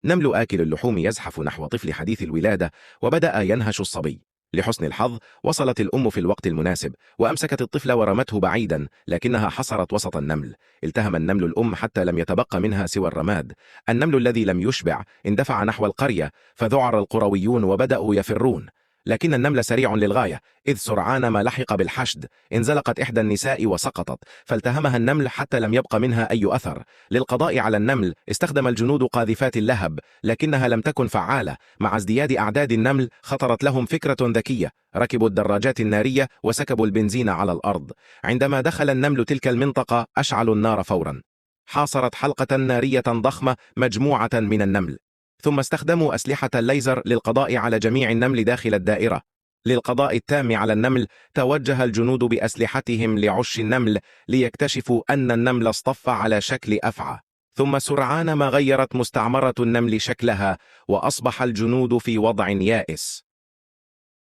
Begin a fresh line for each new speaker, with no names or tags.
نمل آكل اللحوم يزحف نحو طفل حديث الولادة، وبدأ ينهش الصبي. لحسن الحظ وصلت الأم في الوقت المناسب، وأمسكت الطفل ورمته بعيدا، لكنها حصرت وسط النمل. التهم النمل الأم حتى لم يتبقى منها سوى الرماد. النمل الذي لم يشبع اندفع نحو القرية، فذعر القرويون وبدأوا يفرون. لكن النمل سريع للغاية، إذ سرعان ما لحق بالحشد انزلقت إحدى النساء وسقطت، فالتهمها النمل حتى لم يبق منها أي أثر. للقضاء على النمل استخدم الجنود قاذفات اللهب، لكنها لم تكن فعالة. مع ازدياد أعداد النمل خطرت لهم فكرة ذكية، ركبوا الدراجات النارية وسكبوا البنزين على الأرض. عندما دخل النمل تلك المنطقة أشعلوا النار فورا. حاصرت حلقة نارية ضخمة مجموعة من النمل، ثم استخدموا أسلحة الليزر للقضاء على جميع النمل داخل الدائرة. للقضاء التام على النمل توجه الجنود بأسلحتهم لعش النمل، ليكتشفوا أن النمل اصطف على شكل أفعى. ثم سرعان ما غيرت مستعمرة النمل شكلها، وأصبح الجنود في وضع يائس.